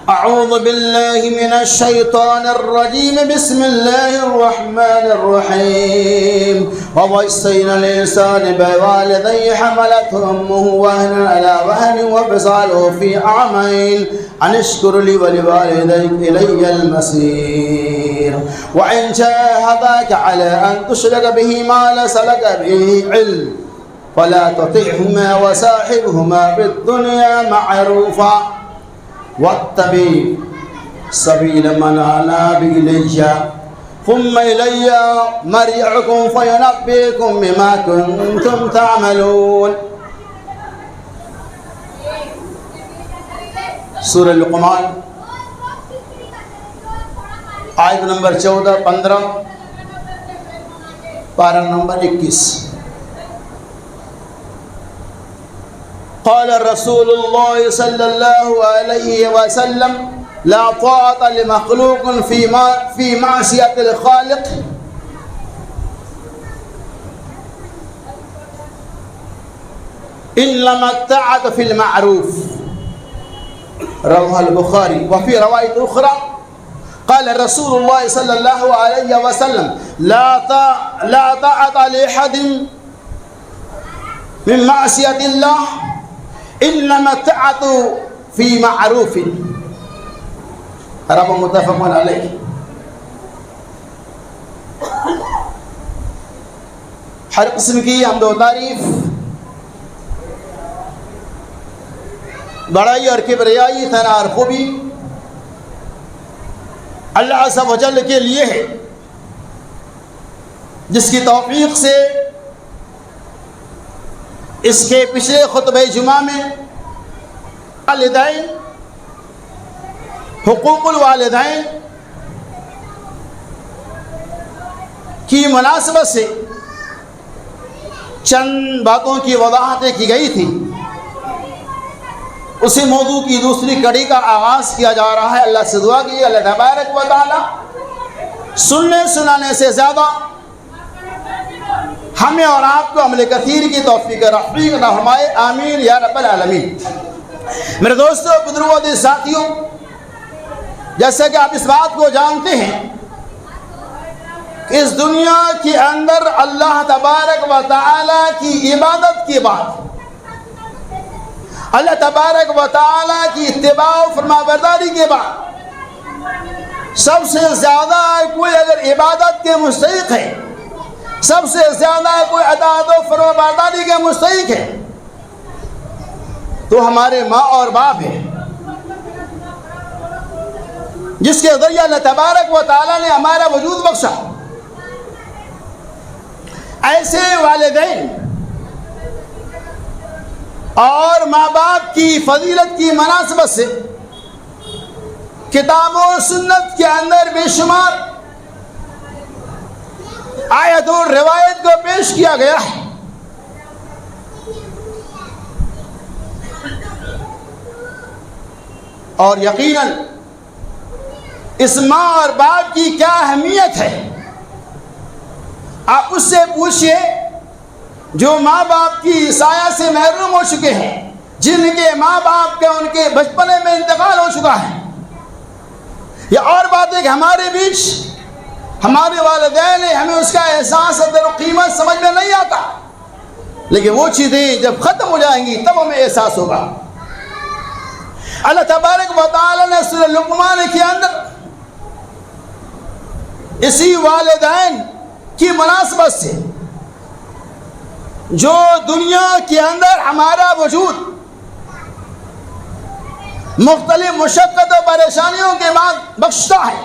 أعوذ بالله من الشيطان الرجيم بسم الله الرحمن الرحيم ووصينا الإنسان بوالديه حملته أمه وهنا على وهن وفصاله في عامين أن اشكر لي ولوالديك إلي المصير وإن جاهداك على أن تشرك به ما ليس لك به علم فلا تطعهما وصاحبهما في الدنيا معروفا واتبع سبيل من أناب إلي ثم إلي مرجعكم فينبئكم بما كنتم تعملون. سورہ لقمان آیت نمبر 14-15 پارہ نمبر 21. قال رسول الله صلى الله عليه وسلم لا طاعة لمخلوق في معصية الخالق إنما الطاعة في المعروف رواه البخاري. وفي رواية أخرى قال رسول الله صلى الله عليه وسلم لا طاعة لأحد من معصية الله انما الطاعة في معروف رب متفق علیہ. ہر قسم کی حمد و تعریف، بڑائی اور کبریائی، ثنا اور خوبی اللہ عز و جل کے لیے ہے، جس کی توفیق سے اس کے پچھلے خطبہ جمعہ میں والدین، حقوق الوالدین کی مناسبت سے چند باتوں کی وضاحتیں کی گئی تھی. اسی موضوع کی دوسری کڑی کا آغاز کیا جا رہا ہے. اللہ سے دعا کی اللہ تبارک و تعالی سننے سنانے سے زیادہ ہمیں اور آپ کو عمل کثیر کی توفیق رفیق عطا فرمائے. آمین یا رب العالمین. میرے دوستو، بزرگوں اور ساتھیوں، جیسا کہ آپ اس بات کو جانتے ہیں کہ اس دنیا کے اندر اللہ تبارک و تعالی کی عبادت کے بعد، اللہ تبارک و تعالی کی اتباع و فرمانبرداری کے بعد سب سے زیادہ کوئی اگر عبادت کے مستحق ہے، سب سے زیادہ کوئی اطاعت و فرمانبرداری کے مستحق ہے، تو ہمارے ماں اور باپ ہیں، جس کے ذریعے اللہ تبارک و تعالی نے ہمارا وجود بخشا. ایسے والدین اور ماں باپ کی فضیلت کی مناسبت سے کتاب و سنت کے اندر بے شمار آیت اور روایت کو پیش کیا گیا ہے. اور یقیناً اس ماں اور باپ کی کیا اہمیت ہے، آپ اس سے پوچھئے جو ماں باپ کی سایہ سے محروم ہو چکے ہیں، جن کے ماں باپ کا ان کے بچپنے میں انتقال ہو چکا ہے. یہ اور بات ہے کہ ہمارے بیچ ہمارے والدین ہیں، ہمیں اس کا احساس قدر و قیمت سمجھ میں نہیں آتا، لیکن وہ چیزیں جب ختم ہو جائیں گی تب ہمیں احساس ہوگا. اللہ تبارک و تعالی نے سورہ لقمان کے اندر اسی والدین کی مناسبت سے جو دنیا کے اندر ہمارا وجود مختلف مشقت و پریشانیوں کے بعد بخشتا ہے،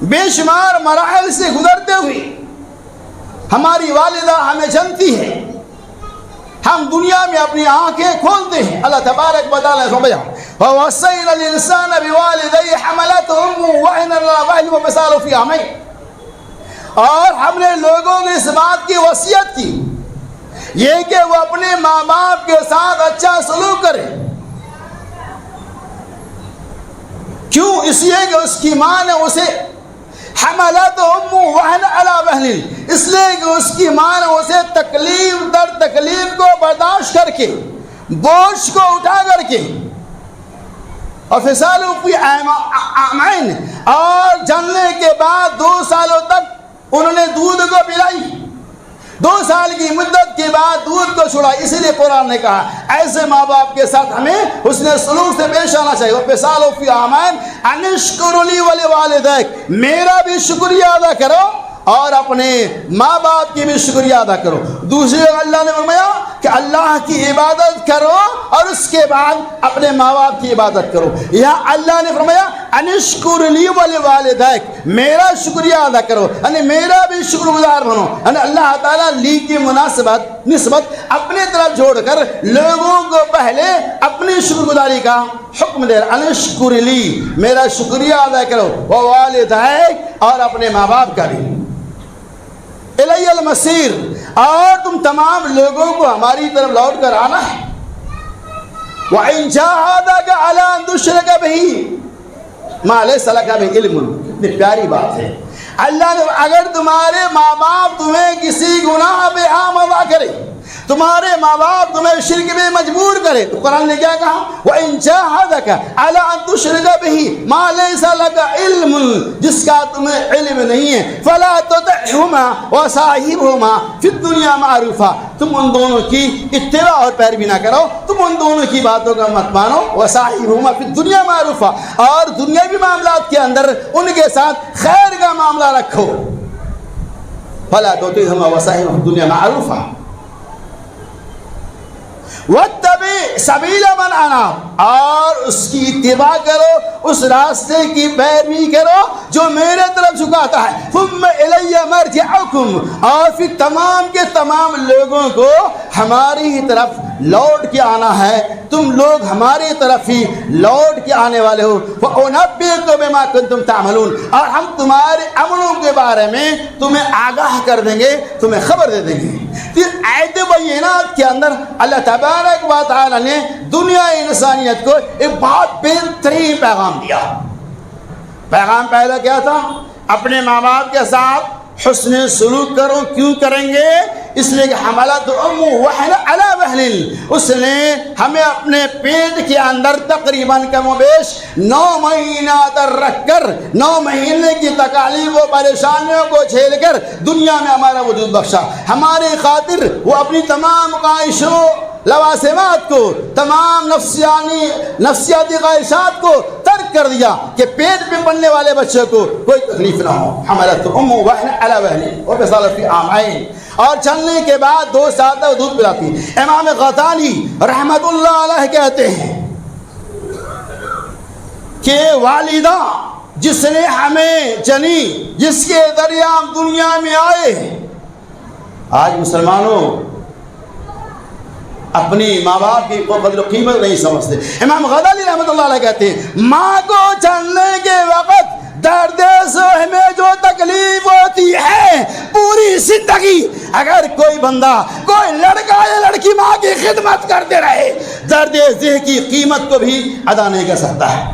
بے شمار مراحل سے گزرتے ہوئے ہماری والدہ ہمیں جنتی ہے، ہم دنیا میں اپنی آنکھیں کھولتے ہیں. اللہ تبارک و تعالی نے فرمایا وَوَصَّيْنَا الْإِنسَانَ بِوَالِدَيْهِ حَمَلَتْهُ أُمُّهُ وَهْنًا عَلَىٰ وَهْنٍ وَفِصَالُهُ فِي عَامَيْنِ. اور ہم نے لوگوں کو اس بات کی وصیت کی یہ کہ وہ اپنے ماں باپ کے ساتھ اچھا سلوک کریں. کیوں؟ اس لیے کہ اس کی ماں نے اسے حملت امہ وہن علی وہن، اس لیے کہ اس کی ماں نے اسے تکلیف در تکلیف کو برداشت کر کے، بوجھ کو اٹھا کر کے اور فصالہ فی عامین، اور جننے کے بعد 2 سالوں تک انہوں نے دودھ کو پلائی، 2 سال کی مدت کے بعد دودھ کو چھوڑا. اسی لیے قرآن نے کہا ایسے ماں باپ کے ساتھ ہمیں حسن سلوک سے پیش آنا چاہیے. وَفِصَالُهُ فِي عَامَيْنِ أَنِ اشْكُرْ لِي وَلِوَالِدَيْكَ، میرا بھی شکریہ ادا کرو اور اپنے ماں باپ کی بھی شکریہ ادا کرو. دوسری جگہ اللہ نے فرمایا کہ اللہ کی عبادت کرو اور اس کے بعد اپنے ماں باپ کی عبادت کرو. یہاں اللہ نے فرمایا ان اشکر لی ولوالدیک، میرا شکریہ ادا کرو، یعنی میرا بھی شکر گزار بنو. یعنی اللہ تعالیٰ لی کی نسبت اپنے طرف جوڑ کر لوگوں کو پہلے اپنی شکر گزاری کا حکم دے رہا. ان اشکر لی، میرا شکریہ ادا کرو، ووالدیک، اور اپنے ماں باپ کا بھی. الی المصیر، اور تم تمام لوگوں کو ہماری طرف لوٹ کر آنا ہے. وَإِن جَاهَدَاكَ عَلَىٰ أَن تُشْرِكَ بِهِ مَا لَيْسَ لَكَ بِهِ عِلْمٌ. کتنی پیاری بات ہے. اللہ نے اگر تمہارے ماں باپ تمہیں کسی گناہ پہ آمادہ کرے، تمہارے ماں باپ تمہیں شرک میں مجبور کرے، تو قرآن نے کیا کہا؟ وَإِن جَاهَدَاكَ عَلَىٰ أَن تُشْرِكَ بِهِ مَا لَيْسَ لَكَ عِلْمٌ، جس کا تمہیں علم نہیں ہے، فَلَا تُطِعْهُمَا وَصَاحِبْهُمَا فِي الدُّنْيَا مَعْرُوفًا، تم ان دونوں کی اتباع اور پیروی نہ کرو، تم ان دونوں کی باتوں کا مت مانو. وَصَاحِبْهُمَا فِي الدُّنْيَا مَعْرُوفًا، اور دنیاوی معاملات کے اندر ان کے ساتھ خیر کا معاملہ رکھو. فَلَا تُطِعْهُمَا وَصَاحِبْهُمَا فِي الدُّنْيا مَعْرُوفًا وَاتَّبِعْ سَبِيلَ مَنْ أَنَابَ، اور اس کی اتباع کرو، اس راستے کی پیروی کرو جو میرے طرف جھکاتا ہے. ثُمَّ إِلَيَّ مَرْجِعُكُمْ، اور پھر تمام کے تمام لوگوں کو ہماری ہی طرف لوٹ کے آنا ہے، تم لوگ ہماری طرف ہی لوٹ کے آنے والے ہو. وَأُنَبِّئُكُم بِمَا كُنتُمْ تَعْمَلُونَ، اور ہم تمہارے عملوں کے بارے میں تمہیں آگاہ کر دیں گے، تمہیں خبر دے دیں گے. پھر آیت بینات کے اندر اللہ تبارک و تعالی نے دنیا انسانیت کو ایک بہت بہترین پیغام دیا. پیغام پہلا کیا تھا؟ اپنے ماں باپ کے ساتھ حسن سلوک کرو. کیوں کریں گے؟ اس لیے کہ حملت ام وحن علی وحن، اس نے ہمیں اپنے پیٹ کے اندر تقریباً کم و بیش 9 مہینہ تک رکھ کر 9 مہینے کی تکالیف و پریشانیوں کو جھیل کر دنیا میں ہمارا وجود بخشا. ہماری خاطر وہ اپنی تمام خواہشوں لوازمات کو، تمام نفسیاتی خواہشات کو ترک کر دیا کہ پیٹ میں پلنے والے بچے کو کوئی تکلیف نہ ہو. حملت ام وحن علی وحن وفصاله فی عامین، اور چلنے کے بعد 2 سال تک دودھ پلاتی. امام غزالی رحمت اللہ علیہ کہتے ہیں کہ والدہ جس نے ہمیں جنی، جس کے ذریعے ہم دنیا میں آئے، آج مسلمانوں اپنی ماں باپ کی قدر و قیمت نہیں سمجھتے. امام غزالی رحمت اللہ علیہ کہتے ہیں ماں کو چلنے کے وقت درد سوہ میں جو تکلیف ہوتی ہے پوری زندگی اگر کوئی بندہ، کوئی لڑکا یا لڑکی ماں کی خدمت کرتے رہے، درد ذہ کی قیمت کو بھی ادا نہیں کر سکتا ہے.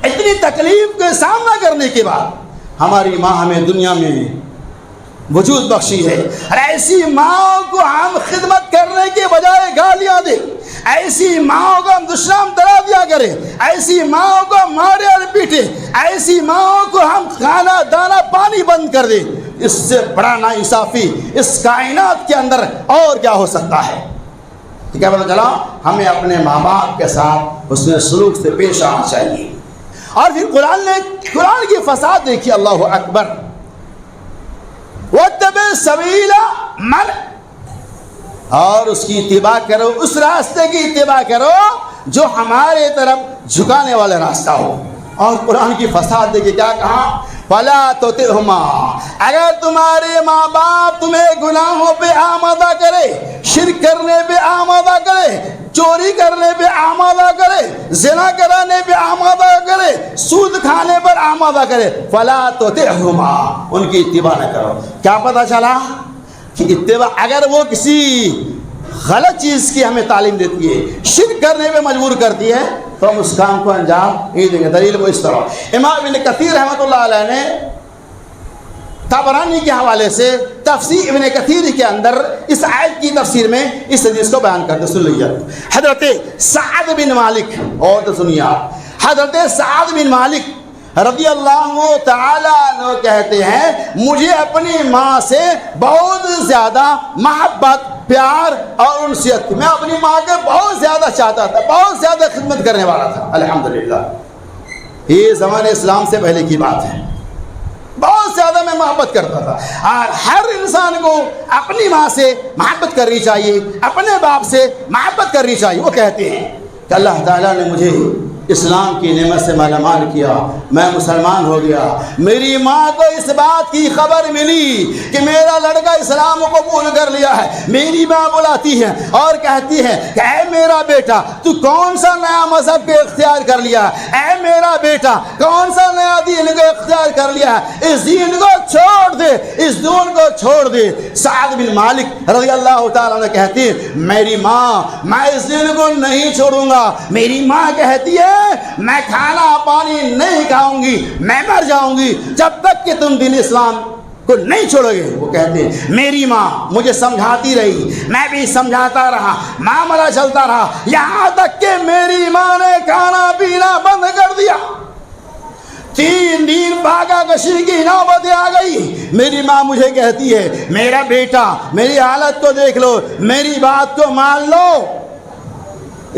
اتنی تکلیف کا سامنا کرنے کے بعد ہماری ماں ہمیں دنیا میں وجود بخشی ہے. اور ایسی ماں کو ہم خدمت کرنے کے بجائے گالیاں دیں، ایسی ماں کو ہم دشنام درا دیا کریں، ایسی ماں کو ہم مارے اور پیٹے، ایسی ماں کو ہم کھانا دانا پانی بند کر دیں، اس سے بڑا ناانصافی اس کائنات کے اندر اور کیا ہو سکتا ہے؟ کیا پتہ چلا؟ ہمیں اپنے ماں باپ کے ساتھ حسن سلوک سے پیش آنا چاہیے. اور پھر قرآن کی فساد دیکھیے، اللہ اکبر. وَاتَّبِعْ سَبِيلَ مَنْ، اور اس کی اتباع کرو، اس راستے کی اتباع کرو جو ہمارے طرف جھکانے والا راستہ ہو. اور قرآن کی فساد دیکھیے کیا کہا؟ فَلَا تُطِعْهُمَا، اگر تمہارے ماں باپ تمہیں گناہوں پہ آمادہ کرے، شرک کرنے پہ آمادہ کرے، چوری کرنے پہ آمادہ کرے، زنا کرانے پہ آمادہ کرے، سود کھانے پر آمادہ کرے، فَلَا تُطِعْهُمَا، ان کی اتباع نہ کرو. کیا پتہ چلا کہ اتباع اگر وہ کسی غلط چیز کی ہمیں تعلیم دیتی ہے، شرک کرنے پہ مجبور کرتی ہے، تو ہم اس کام کو انجام نہیں دیں گے. دلیل وہ اس طرح امام ابن کثیر رحمۃ اللہ علیہ نے طبرانی کے حوالے سے تفسیر ابن کثیر کے اندر اس آیت کی تفسیر میں اس حدیث کو بیان کرتے سن لیجیے. حضرت سعد بن مالک، اور تو سنیے آپ، حضرت سعد بن مالک رضی اللہ تعالیٰ عنہ کہتے ہیں مجھے اپنی ماں سے بہت زیادہ محبت، پیار اور انسیت تھی. میں اپنی ماں کو بہت زیادہ چاہتا تھا، بہت زیادہ خدمت کرنے والا تھا. الحمدللہ یہ زمانے اسلام سے پہلے کی بات ہے. بہت زیادہ میں محبت کرتا تھا. اور ہر انسان کو اپنی ماں سے محبت کرنی چاہیے، اپنے باپ سے محبت کرنی چاہیے. وہ کہتے ہیں کہ اللہ تعالیٰ نے مجھے اسلام کی نعمت سے مالا مال کیا، میں مسلمان ہو گیا. میری ماں کو اس بات کی خبر ملی کہ میرا لڑکا اسلام کو قبول کر لیا ہے. میری ماں بلاتی ہے اور کہتی ہے کہ اے میرا بیٹا تو کون سا نیا مذہب کو اختیار کر لیا ہے، اے میرا بیٹا کون سا نیا دین کو اختیار کر لیا ہے، اس دین کو چھوڑ دے، اس دین کو چھوڑ دے. سعد بن مالک رضی اللہ تعالیٰ عنہ کہتے ہیں میری ماں میں اس دین کو نہیں چھوڑوں گا. میری ماں کہتی ہے میں کھانا پانی نہیں کھاؤں گی، میں مر جاؤں گی جب تک کہ تم دین اسلام کو نہیں چھوڑو گے. وہ کہتے ہیں میری ماں مجھے سمجھاتی رہی، میں بھی سمجھاتا رہا، معاملہ چلتا رہا، یہاں تک کہ میری ماں نے کھانا پینا بند کر دیا. 3 دن بھاگا کشی کی نوبت آ گئی. میری ماں مجھے کہتی ہے میرا بیٹا میری حالت کو دیکھ لو، میری بات کو مان لو،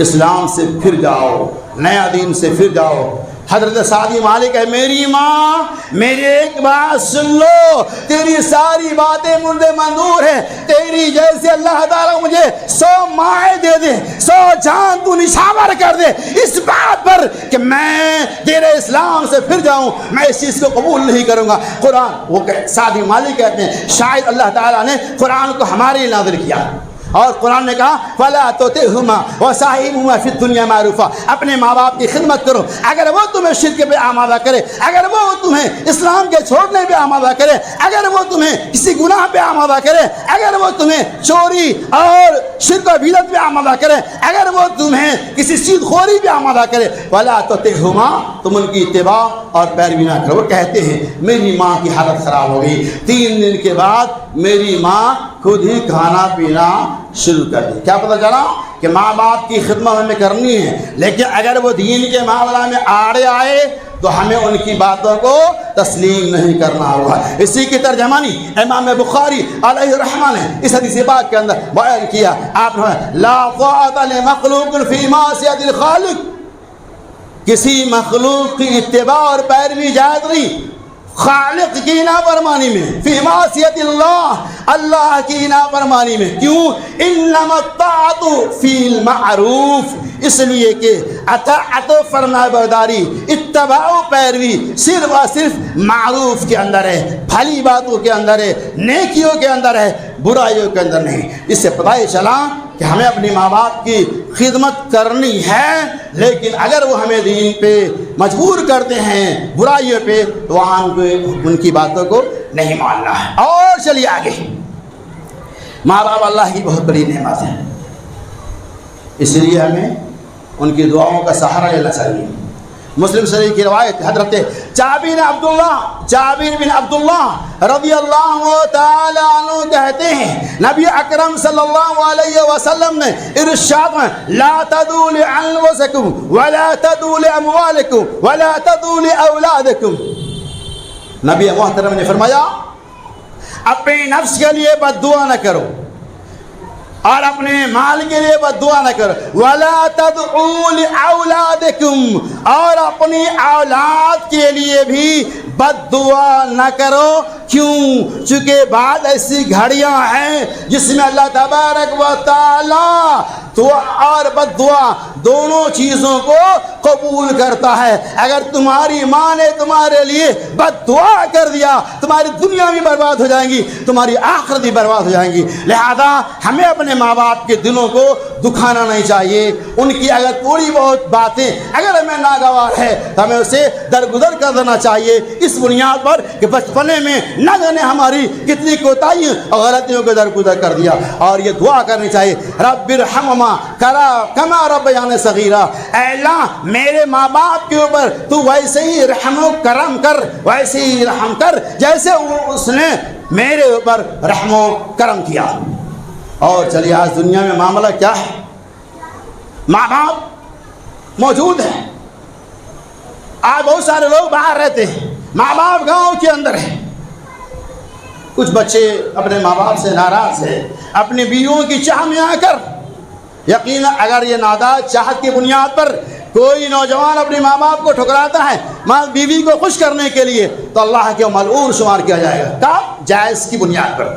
اسلام سے پھر جاؤ، نیا دین سے پھر جاؤ. حضرت سعد مالک ہے میری ماں میری ایک بات سن لو، تیری ساری باتیں مجھے منظور ہیں، تیری جیسے اللہ تعالیٰ مجھے 100 مائیں دے دے، 100 جان تو نشاور کر دے اس بات پر کہ میں تیرے اسلام سے پھر جاؤں، میں اس چیز کو قبول نہیں کروں گا. قرآن وہ سعد مالک کہتے ہیں شاید اللہ تعالیٰ نے قرآن کو ہمارے لیے نازل کیا اور قرآن نے کہا فَلَا تُطِعْهُمَا وَصَاحِبْهُمَا فِي الدُّنْيَا مَعْرُوفًا. اپنے ماں باپ کی خدمت کرو، اگر وہ تمہیں شرک پہ آمادہ کرے، اگر وہ تمہیں اسلام کے چھوڑنے پہ آمادہ کرے، اگر وہ تمہیں کسی گناہ پہ آمادہ کرے، اگر وہ تمہیں چوری اور شرک و بدعت پہ آمادہ کرے، اگر وہ تمہیں کسی سود خوری پہ آمادہ کرے فَلَا تُطِعْهُمَا تم ان کی اتباع اور پیروی نہ کرو. وہ کہتے ہیں میری ماں کی حالت خراب ہو گئی. 3 دن کے بعد میری ماں خود ہی کھانا پینا شروع کر دی. کیا پتہ چلا کہ ماں باپ کی خدمت ہمیں کرنی ہے، لیکن اگر وہ دین کے معاملہ میں آڑے آئے تو ہمیں ان کی باتوں کو تسلیم نہیں کرنا ہوگا. اسی کی ترجمانی امام بخاری علیہ الرحمہ نے اس حدیث پاک کے اندر بیان کیا. آپ نے لا طاعۃ لمخلوق فی معصیۃ الخالق، کسی مخلوق کی اتباع اور پیروی جائز نہیں خالق کی نافرمانی میں، فی معصیت اللہ اللہ کی نافرمانی میں. کیوں؟ انما الطاعۃ فی المعروف، اس لیے کہ اطاعت و فرما برداری، اتباع و پیروی صرف اور صرف معروف کے اندر ہے، بھلی باتوں کے اندر ہے، نیکیوں کے اندر ہے، برائیوں کے اندر نہیں. اس سے پتہ چلا کہ ہمیں اپنی ماں باپ کی خدمت کرنی ہے، لیکن اگر وہ ہمیں دین پہ مجبور کرتے ہیں برائیوں پہ تو وہاں ان کی باتوں کو نہیں ماننا ہے. اور چلیے آگے. ماں باپ اللہ کی بہت بڑی نعمت ہے، اس لیے ہمیں ان کی دعاؤں کا سہارا لینا چاہیے. مسلم شریف کی روایت حضرت جابر بن عبداللہ رضی اللہ تعالی عنہ کہتے ہیں نبی اکرم صلی اللہ علیہ وسلم نے ارشاد میں لا تدعوا لانفسکم ولا تدعوا لاموالکم ولا تدعوا لاولادکم. نبی محترم نے فرمایا اپنے نفس کے لیے بد دعا نہ کرو اور اپنے مال کے لیے بد دعا نہ کرو. وَلَا تَدْعُوا لِأَوْلَادِكُمْ، اور اپنی اولاد کے لیے بھی بد دعا نہ کرو. کیوں؟ چونکہ بعض ایسی گھڑیاں ہیں جس میں اللہ تبارک و تعالی دعا اور بد دعا دونوں چیزوں کو قبول کرتا ہے. اگر تمہاری ماں نے تمہارے لیے بد دعا کر دیا تمہاری دنیا بھی برباد ہو جائیں گی، تمہاری آخرت بھی برباد ہو جائیں گی. لہذا ہمیں اپنے ماں باپ کے دلوں کو دکھانا نہیں چاہیے. ان کی اگر تھوڑی بہت باتیں اگر ہمیں ناگوار ہے تو ہمیں اسے درگزر کر دینا چاہیے. اس بنیاد پر کہ بچپنے میں نہ جانے ہماری کتنی کوتاہیوں اور غلطیوں کو درگزر کر دیا. اور یہ دعا کرنی چاہیے رب ارحمہما کما ربیانی صغیرا، اے اللہ میرے ماں باپ کے اوپر تو ویسے ہی رحم و کرم کر، ویسے ہی رحم کر جیسے اس نے میرے اوپر رحم و کرم کیا. اور چلیے آج دنیا میں معاملہ کیا ہے، ماں باپ موجود ہیں، آج بہت سارے لوگ باہر رہتے ہیں، ماں باپ گاؤں کے اندر ہیں. کچھ بچے اپنے ماں باپ سے ناراض ہیں اپنی بیویوں کی چاہ میں آ کر. یقینا اگر یہ نادار چاہت کی بنیاد پر کوئی نوجوان اپنے ماں باپ کو ٹھکراتا ہے ماں بیوی کو خوش کرنے کے لیے تو اللہ کے ملعون شمار کیا جائے گا. کب؟ جائز کی بنیاد پر.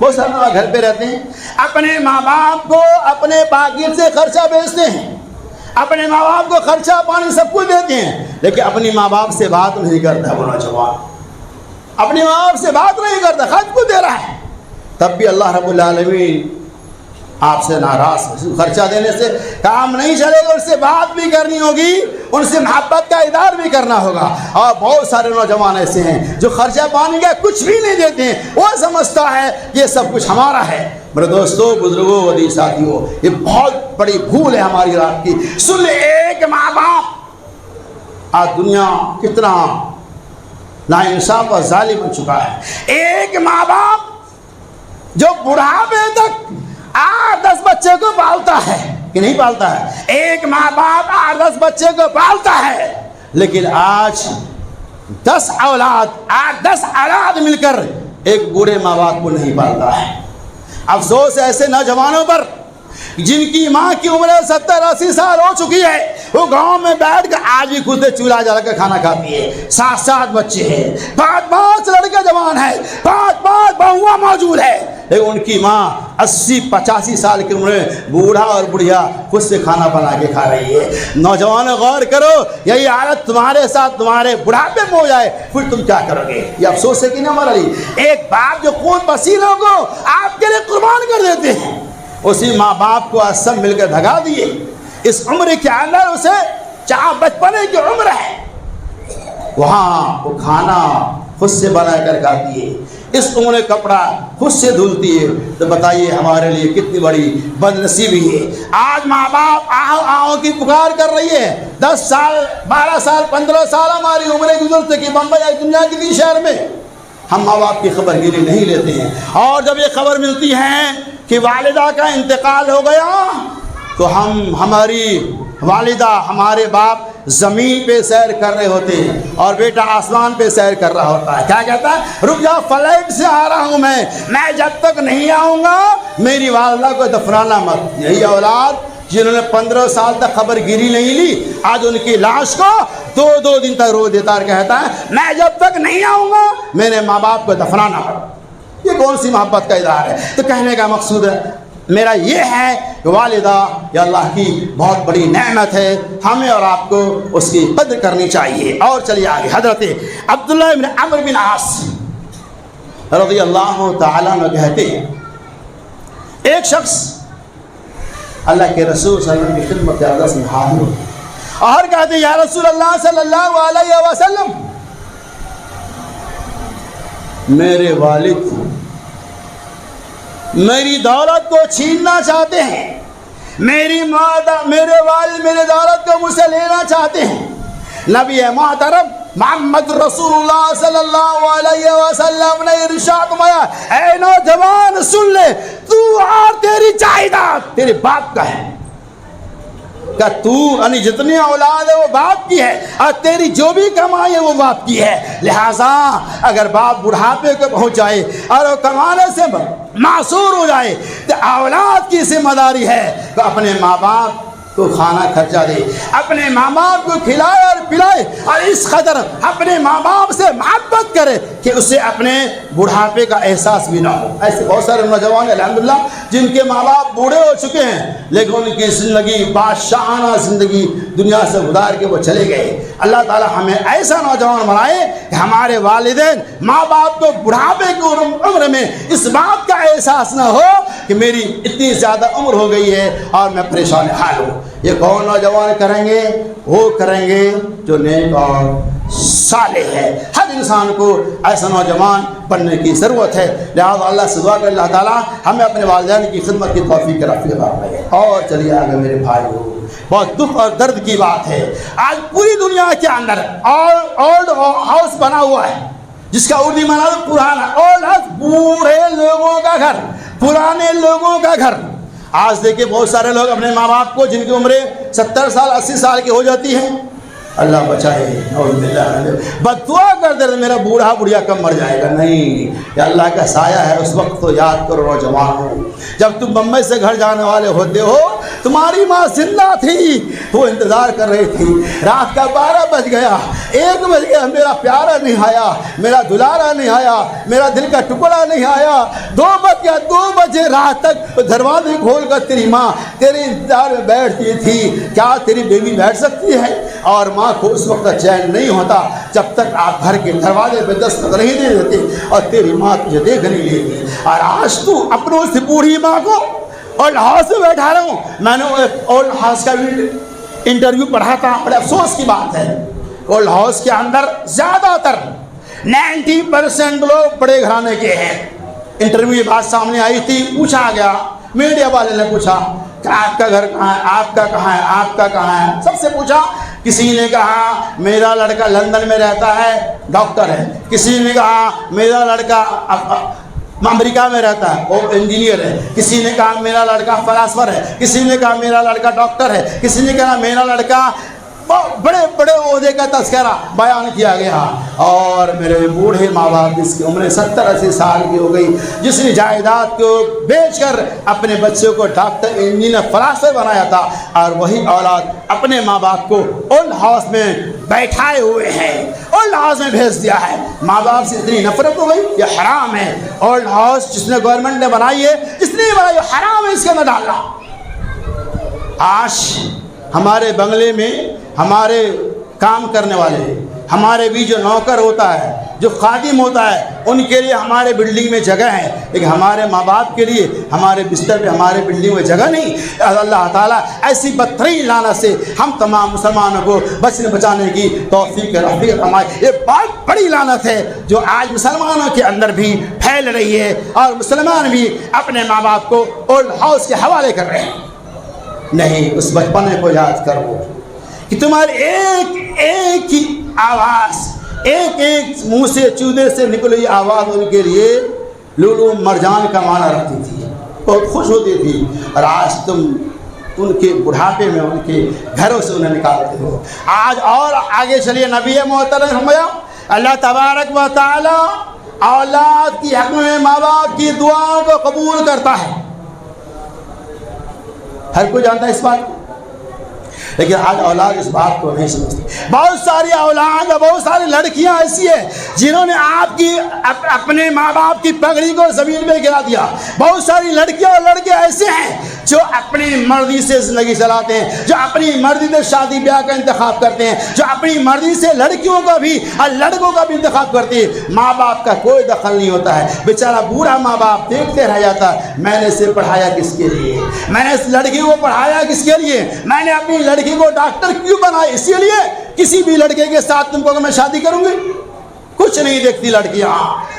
بہت سارے لوگ گھر پہ رہتے ہیں، اپنے ماں باپ کو اپنے پاکیٹ سے خرچہ بیچتے ہیں، اپنے ماں باپ کو خرچہ پانی سب کچھ دیتے ہیں، لیکن اپنی ماں باپ سے بات نہیں کرتا. وہ نوجوان اپنی ماں باپ سے بات نہیں کرتا، خرچ کو دے رہا ہے، تب بھی اللہ رب العالمین آپ سے ناراض ہے. خرچہ دینے سے کام نہیں چلے گا، ان سے بات بھی کرنی ہوگی، ان سے محبت کا اظہار بھی کرنا ہوگا. اور بہت سارے نوجوان ایسے ہیں جو خرچہ پانی کا کچھ بھی نہیں دیتے ہیں، وہ سمجھتا ہے یہ سب کچھ ہمارا ہے. میرے دوستوں، بزرگوں، ودی ساتھیوں، یہ بہت بڑی بھول ہے ہماری رات کی. سن لے، ایک ماں باپ آج دنیا کتنا ناانصاف اور ظالم بن چکا ہے. ایک ماں باپ جو بڑھاپے تک 8-10 بچے کو پالتا ہے کہ نہیں پالتا ہے. ایک ماں باپ 8-10 بچے کو پالتا ہے، لیکن آج 10 اولاد مل کر ایک بوڑھے ماں باپ کو نہیں پالتا ہے. افسوس ایسے نوجوانوں پر جن کی ماں کی عمر 70-80 سال ہو چکی ہے، وہ گاؤں میں بیٹھ کر آج بھی خود سے چولہا جلا کر کھانا کھاتی ہے. 7 بچے ہیں، 5 لڑکے جوان ہیں، 5 بہویں موجود ہے، لیکن ان کی ماں 80-85 سال کی عمر میں بوڑھا اور بڑھیا خود سے کھانا بنا کے کھا رہی ہے. نوجوانوں غور کرو، یہی حالت تمہارے ساتھ تمہارے بڑھاپے میں ہو جائے پھر تم کیا کرو گے؟ یہ افسوس ہے کہ نہیں ہمارا علی؟ ایک باپ جو خون پسینوں کو آپ کے لیے قربان کر دیتے ہیں، اسی ماں باپ کو آج سب مل کر دھگا دیے. اس عمر کے اندر اسے جہاں بچپنے کی عمر ہے وہاں وہ کھانا خود سے بنا کر کھاتی ہے، اس عمر کپڑا خود سے دھلتی ہے. تو بتائیے ہمارے لیے کتنی بڑی بد نصیبی ہے. آج ماں باپ آؤ آؤ کی پکار کر رہی ہے. 10 سال 12 سال 15 سال ہماری عمریں گزر چکی بمبئی یا دنیا کے کسی شہر میں، ہم ماں باپ کی خبر گیری نہیں لیتے ہیں. اور جب یہ خبر ملتی ہے کہ والدہ کا انتقال ہو گیا تو ہماری والدہ ہمارے باپ زمین پہ سیر کر رہے ہوتے ہیں اور بیٹا آسمان پہ سیر کر رہا ہوتا ہے. کیا کہتا ہے؟ رک جاؤ، فلائٹ سے آ رہا ہوں میں جب تک نہیں آؤں گا میری والدہ کو دفنانا مت. یہی اولاد جنہوں نے 15 سال تک خبر گیری نہیں لی، آج ان کی لاش کو 2 دن تک رو دیتا اور کہتا ہے میں جب تک نہیں آؤں گا میرے ماں باپ کو دفنانا پڑا. یہ کون سی محبت کا اظہار ہے؟ تو کہنے کا مقصود میرا یہ ہے کہ والدہ یہ اللہ کی بہت بڑی نعمت ہے، ہمیں اور آپ کو اس کی قدر کرنی چاہیے. اور چلیے آگے. حضرت عبداللہ بن عمرو بن عاص رضی اللہ تعالیٰ عنہ کہتے ہیں ایک شخص اللہ کے رسول صلی اللہ علیہ وسلم کی خدمت عرض میں حاضر ہو اور کہتے ہیں یا رسول اللہ صلی اللہ علیہ وسلم، میرے والد میری دولت کو چھیننا چاہتے ہیں، میرے والد میرے دولت کو مجھ سے لینا چاہتے ہیں. نبی محترم محمد رسول اللہ صلی اللہ علیہ وسلم نے ارشاد فرمایا اے نوجوان سن لے، تو اور تیری جائیداد تیرے باپ کا ہے. کہ تو یعنی جتنی اولاد ہے وہ باپ کی ہے اور تیری جو بھی کمائی ہے وہ باپ کی ہے. لہٰذا اگر باپ بڑھاپے کو پہنچ جائے اور وہ کمانے سے معصور ہو جائے تو اولاد کی ذمہ داری ہے کہ اپنے ماں باپ کو کھانا خرچہ دے، اپنے ماں باپ کو کھلائے اور پلائے، اور اس قدر اپنے ماں باپ سے محبت کرے کہ اسے اپنے بڑھاپے کا احساس بھی نہ ہو. ایسے بہت سارے نوجوان الحمدللہ جن کے ماں باپ بوڑھے ہو چکے ہیں لیکن ان کی زندگی بادشاہانہ زندگی دنیا سے گزار کے وہ چلے گئے. اللہ تعالی ہمیں ایسا نوجوان بنائے کہ ہمارے والدین ماں باپ کو بڑھاپے کی عمر میں اس بات کا احساس نہ ہو کہ میری اتنی زیادہ عمر ہو گئی ہے اور میں پریشان حال ہوں. یہ کون نوجوان کریں گے؟ وہ کریں گے جو نیک اور صالح ہے. ہر انسان کو ایسا نوجوان بننے کی ضرورت ہے. لہٰذا اللہ سے دعا کر اللہ تعالیٰ ہمیں اپنے والدین کی خدمت کی توفیق رفیق عطا فرمائے. اور چلیے آگے میرے بھائیو، بہت دکھ اور درد کی بات ہے، آج پوری دنیا کے اندر اولڈ ہاؤس بنا ہوا ہے، جس کا اردو مانا پرانا. اولڈ ہاؤس، بوڑھے لوگوں کا گھر، پرانے لوگوں کا گھر. آج دیکھیں بہت سارے لوگ اپنے ماں باپ کو جن کی عمریں 70 سال 80 سال کی ہو جاتی ہیں، اللہ بچائے، بد دعا کرتے رہتے میرا بوڑھا بڑھیا کب مر جائے گا. نہیں، یہ اللہ کا سایہ ہے. اس وقت تو یاد کرو نوجوانوں، جب تم بمبئی سے گھر جانے والے ہوتے ہو، تمہاری ماں زندہ تھی، وہ انتظار کر رہی تھی. رات کا 12 بج گیا، 1 بج گیا، میرا پیارا نہیں آیا، میرا دلارا نہیں آیا، میرا دل کا ٹکڑا نہیں آیا. 2 بج گیا، 2 بجے رات تک دروازے کھول کر تیری ماں تیرے انتظار میں بیٹھتی تھی. کیا تیری بیوی بیٹھ سکتی ہے؟ اور ماں کو اس وقت چین نہیں ہوتا جب تک آپ گھر کے دروازے پہ دستک نہیں دے دیتے اور تیری ماں تجھے دیکھ نہیں لیتی. اور آج تو اپنوں سے بوڑھی ماں کو اولڈ ہاؤس میں بیٹھا رہا ہوں. میں نے اولڈ ہاؤس کا انٹرویو پڑھا تھا، بڑے افسوس کی بات ہے. اولڈ ہاؤس کے اندر زیادہ تر 90% لوگ بڑے گھرانے کے ہیں. انٹرویو بات سامنے آئی تھی، پوچھا گیا، میڈیا والے نے پوچھا کہ آپ کا گھر کہاں ہے، آپ کا کہاں ہے، آپ کا کہاں ہے. سب سے پوچھا، کسی نے کہا میرا لڑکا لندن میں رہتا ہے، ڈاکٹر ہے. کسی نے کہا میرا لڑکا امریکہ میں رہتا ہے، وہ انجینئر ہے. کسی نے کہا میرا لڑکا فلاسفر ہے. کسی نے کہا میرا لڑکا ڈاکٹر ہے. کسی نے کہا میرا لڑکا، بڑے بڑے عہدے کا تذکرہ بیان کیا گیا. اور میرے بوڑھے ماں باپ جس کی عمریں 70-80 سال کی ہو گئی، جس نے جائیداد کو بیچ کر اپنے بچوں کو ڈاکٹر انجینئر فلاسفر بنایا تھا، اور وہی اولاد اپنے ماں باپ کو اولڈ ہاؤس میں بیٹھائے ہوئے ہیں، اولڈ ہاؤس میں بھیج دیا ہے. ماں باپ سے اتنی نفرت ہو گئی، یہ حرام ہے. اولڈ ہاؤس جس نے گورنمنٹ نے بنائی ہے، جس نے بنائی ہے، حرام ہے اس کے اندر ڈالنا. آج ہمارے بنگلے میں ہمارے کام کرنے والے، ہمارے بھی جو نوکر ہوتا ہے، جو خادم ہوتا ہے، ان کے لیے ہمارے بلڈنگ میں جگہ ہے، لیکن ہمارے ماں باپ کے لیے ہمارے بستر پہ ہمارے بلڈنگ میں جگہ نہیں. اللہ تعالیٰ ایسی بدترین لعنت سے ہم تمام مسلمانوں کو بچانے کی توفیق رفیق فرمائے. یہ بہت بڑی لعنت ہے جو آج مسلمانوں کے اندر بھی پھیل رہی ہے، اور مسلمان بھی اپنے ماں باپ کو اولڈ ہاؤس کے حوالے کر رہے ہیں. نہیں، اس بچپنے کو یاد کرو کہ تمہاری ایک ایک ہی آواز، ایک ایک منہ سے چودے سے نکلی آواز ان کے لیے لولو مرجان کا معنی رکھتی تھی، بہت خوش ہوتی تھی. اور آج تم ان کے بڑھاپے میں ان کے گھروں سے انہیں نکالتے ہو. آج اور آگے چلیے، نبی محترم فرمایا اللہ تبارک و تعالی اولاد کی حق میں ماں باپ کی دعاؤں کو قبول کرتا ہے. ہر کوئی جانتا ہے اس بات کو، لیکن آج اولاد اس بات کو نہیں سمجھتی. بہت ساری اولاد، بہت ساری لڑکیاں ایسی ہیں جنہوں نے آپ کی اپنے ماں باپ کی پگڑی کو زمین میں گرا دیا. بہت ساری لڑکیاں اور لڑکے ایسے ہیں جو اپنی مرضی سے زندگی چلاتے ہیں، جو اپنی مرضی سے شادی بیاہ کا انتخاب کرتے ہیں، جو اپنی مرضی سے لڑکیوں کا بھی اور لڑکوں کا بھی انتخاب کرتے ہیں. ماں باپ کا کوئی دخل نہیں ہوتا ہے. بیچارہ بوڑھا ماں باپ دیکھتے رہ جاتا ہے، میں نے اسے پڑھایا کس کے لیے، میں نے اس لڑکی کو پڑھایا کس کے لیے، میں نے اپنی لڑکی کو ڈاکٹر کیوں بنایا، اسی لیے کسی بھی لڑکے کے ساتھ تم کو میں شادی کروں گی. کچھ نہیں دیکھتی لڑکیاں،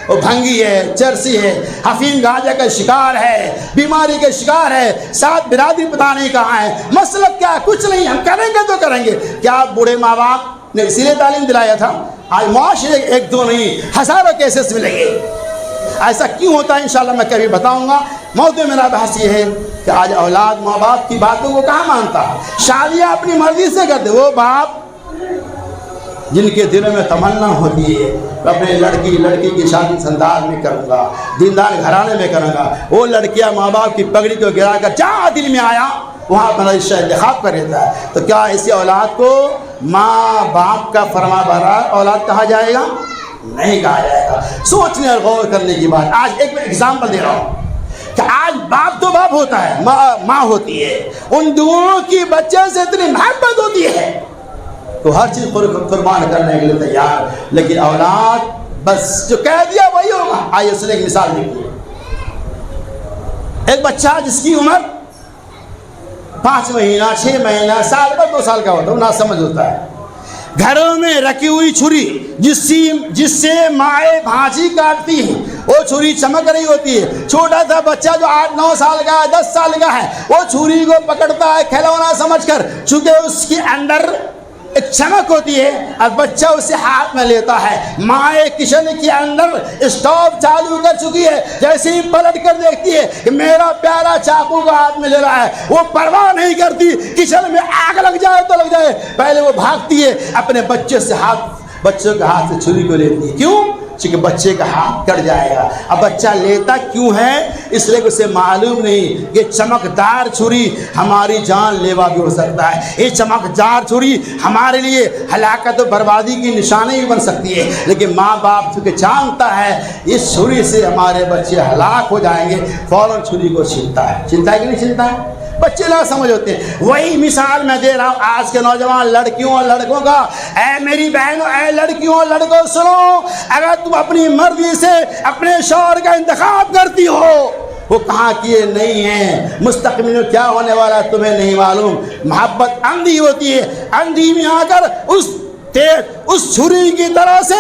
وہ بھنگی ہے، چرسی ہے، حفیم گانجا کا شکار ہے، بیماری کا شکار ہے، ساتھ برادری پتہ نہیں کہاں ہے. مسلک کیا ہے؟ کچھ نہیں. ہم کریں گے تو کریں گے. کیا بوڑھے ماں باپ نے اسی لیے تعلیم دلایا تھا؟ آج معاشرے ایک دو نہیں ہزاروں کیسز ملیں گے. ایسا کیوں ہوتا ہے انشاءاللہ میں کبھی بتاؤں گا. موضوع میرا بحث یہ ہے کہ آج اولاد ماں باپ کی باتوں کو کہاں مانتا ہے. شادیاں اپنی مرضی سے کرتے. وہ باپ جن کے دلوں میں تمنا ہوتی ہے اپنے لڑکی کی شادی انداز میں کروں گا، دیندار گھرانے میں کروں گا، وہ لڑکیاں ماں باپ کی پگڑی کو گرا کر جہاں دل میں آیا وہاں اپنا رشتہ انتخاب کر لیتا ہے. تو کیا ایسی اولاد کو ماں باپ کا فرما بردار اولاد کہا جائے گا؟ نہیں کہا جائے گا. سوچنے اور غور کرنے کی بات. آج ایک میں ایگزامپل دے رہا ہوں کہ آج باپ تو باپ ہوتا ہے، ماں ہوتی ہے. ان دونوں کی بچے سے اتنی محبت ہوتی ہے تو ہر چیز قربان کرنے کے لیے تیار، لیکن اولاد بس جو کہہ دیا وہی ہوگا. آئیے اس نے ایک مثال دیکھیے. ایک بچہ جس کی عمر 5 مہینہ 6 مہینہ سال 2 سال کا ہوتا ہے، وہ ناسمجھ ہوتا ہے. گھروں میں رکھی ہوئی چھری جس سے مائیں بھانجی کاٹتی ہیں، وہ چھری چمک رہی ہوتی ہے۔ چھوٹا سا بچہ جو 8-9 سال کا ہے، 10 سال کا ہے، وہ چھری کو پکڑتا ہے کھلونا سمجھ کر، چونکہ اس کے اندر ایک چمک ہوتی ہے اور بچہ اسے ہاتھ میں لیتا ہے۔ مائیں کچن کے اندر اسٹوو چالو کر چکی ہے، جیسے ہی پلٹ کر دیکھتی ہے کہ میرا پیارا چاقو کا ہاتھ میں لے رہا ہے، وہ پرواہ نہیں کرتی، کچن میں آگ لگ جائے تو لگ جائے، پہلے وہ بھاگتی ہے، اپنے بچوں کے ہاتھ سے چھری کو لیتی ہے۔ کیوں؟ چونکہ بچے کا ہاتھ کٹ جائے گا۔ اب بچہ لیتا کیوں ہے؟ اس لیے کہ اسے معلوم نہیں کہ چمکدار چھری ہماری جان لیوا بھی ہو سکتا ہے، یہ چمکدار چھری ہمارے لیے ہلاکت و بربادی کی نشانی بھی بن سکتی ہے۔ لیکن ماں باپ چونکہ جانتا ہے اس چھری سے ہمارے بچے ہلاک ہو جائیں گے، فوراً چھری کو چھینتا ہے۔ چھینتا ہے کہ نہیں چھینتا ہے؟ بچے نہ سمجھ ہوتے ہیں۔ وہی مثال میں دے رہا ہوں آج کے نوجوان لڑکیوں اور لڑکوں کا۔ اے میری بہنوں، اے لڑکیوں اور لڑکوں، سنو، اگر تم اپنی مرضی سے اپنے شوہر کا انتخاب کرتی ہو، وہ کہاں کیے نہیں ہیں، مستقبل میں کیا ہونے والا تمہیں نہیں معلوم۔ محبت اندھی ہوتی ہے، اندھی میں آ کر اس چھری کی طرح سے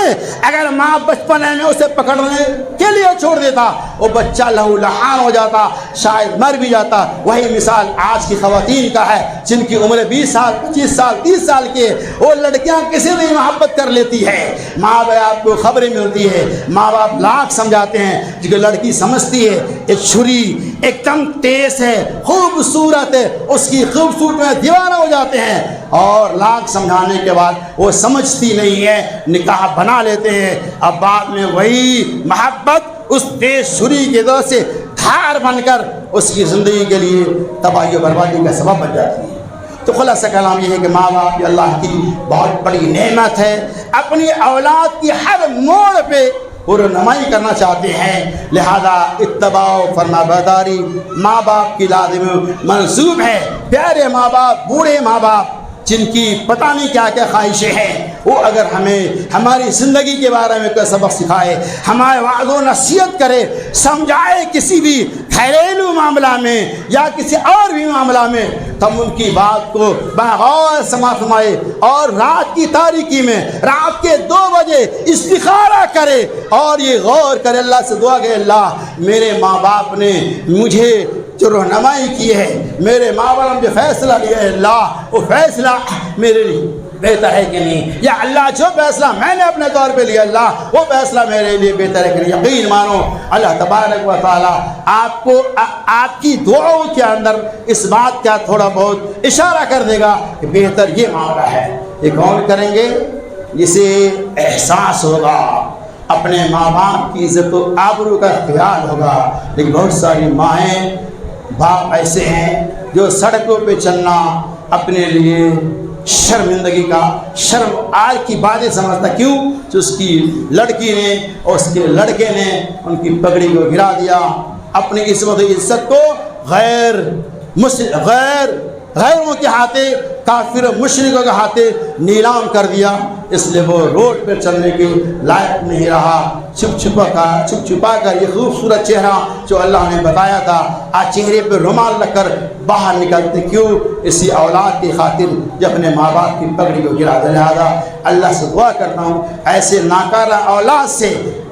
اگر ماں بچپنے میں اسے پکڑنے کے لیے چھوڑ دیتا، وہ بچہ لہو لہان ہو جاتا، شاید مر بھی جاتا۔ وہی مثال آج کی خواتین کا ہے جن کی عمر 20 سال 25 سال 30 سال کی ہے، وہ لڑکیاں کسی بھی محبت کر لیتی ہے، ماں باپ کو خبریں ملتی ہے، ماں باپ لاکھ سمجھاتے ہیں، جو لڑکی سمجھتی ہے ایک چھری ایک دم تیز ہے، خوبصورت ہے، اس کی خوبصورت میں دیوانہ ہو جاتے ہیں، اور لاکھ سمجھانے کے بعد وہ سمجھتی نہیں ہے، نکاح بنا لیتے ہیں۔ اب بعد میں وہی محبت اس تیز چھری کی وجہ سے دھار بن کر اس کی زندگی کے لیے تباہی و بربادی کا سبب بن جاتی ہے۔ تو خلاصہ کلام یہ ہے کہ ماں باپ یہ اللہ کی بہت بڑی نعمت ہے، اپنی اولاد کی ہر موڑ پہ رہنمائی کرنا چاہتے ہیں، لہذا اتباع و فرما برداری ماں باپ کی لازم منصوب ہے۔ پیارے ماں باپ، بوڑھے ماں باپ جن کی پتہ نہیں کیا کیا خواہشیں ہیں، وہ اگر ہمیں ہماری زندگی کے بارے میں کوئی سبق سکھائے، ہمارے وعظ و نصیحت کرے، سمجھائے کسی بھی گھریلو معاملہ میں یا کسی اور بھی معاملہ میں، تو ہم ان کی بات کو بغور سماعت فرمائے اور رات کی تاریکی میں رات کے 2 بجے استخارہ کرے اور یہ غور کرے، اللہ سے دعا کہ اللہ میرے ماں باپ نے مجھے جو رہنمائی کی ہے، میرے ماں باپ نے جو فیصلہ لیا ہے، اللہ وہ فیصلہ میرے لیے بہتر ہے کہ نہیں، یا اللہ جو فیصلہ میں نے اپنے طور پہ لیا اللہ وہ فیصلہ میرے لیے بہتر ہے کہ نہیں۔ یقین مانو اللہ تبارک و تعالیٰ آپ کو آپ کی دعاؤں کے اندر اس بات کا تھوڑا بہت اشارہ کر دے گا کہ بہتر یہ معاملہ ہے۔ یہ کون کریں گے؟ جسے احساس ہوگا، اپنے ماں باپ کی عزت و آبرو کا خیال ہوگا۔ لیکن بہت ساری مائیں باپ ایسے ہیں جو سڑکوں پہ چلنا اپنے لیے شرمندگی کا شرم آج کی باتیں سمجھتا، کیوں؟ جو اس کی لڑکی نے اور اس کے لڑکے نے ان کی پگڑی کو گرا دیا، اپنی عزت کو غیروں کے ہاتھے، کافر و مشرکوں کے ہاتھے نیلام کر دیا، اس لیے وہ روڈ پر چلنے کے لائق نہیں رہا۔ چھپ چھپا کر یہ خوبصورت چہرہ جو اللہ نے بتایا تھا، آج چہرے پہ رومال رکھ کر باہر نکلتے، کیوں؟ اسی اولاد کی خاطر جو اپنے ماں باپ کی پگڑی کو گرا دے۔ لہٰذا اللہ سے دعا کرتا ہوں ایسے ناکارہ اولاد سے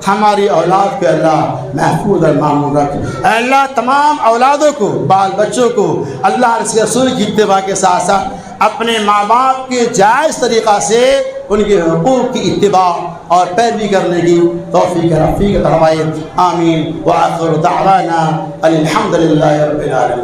ہماری اولاد کو اللہ محفوظ اور معمول رکھ۔ اے اللہ تمام اولادوں کو، بال بچوں کو اللہ اس کے رسول کی اتباع کے ساتھ ساتھ اپنے ماں باپ کے جائز طریقہ سے ان کے حقوق کی اتباع اور پیروی کرنے کی توفیق رفیق فرمائے، آمین۔ وآخر دعوانا الحمد للہ رب العالمین۔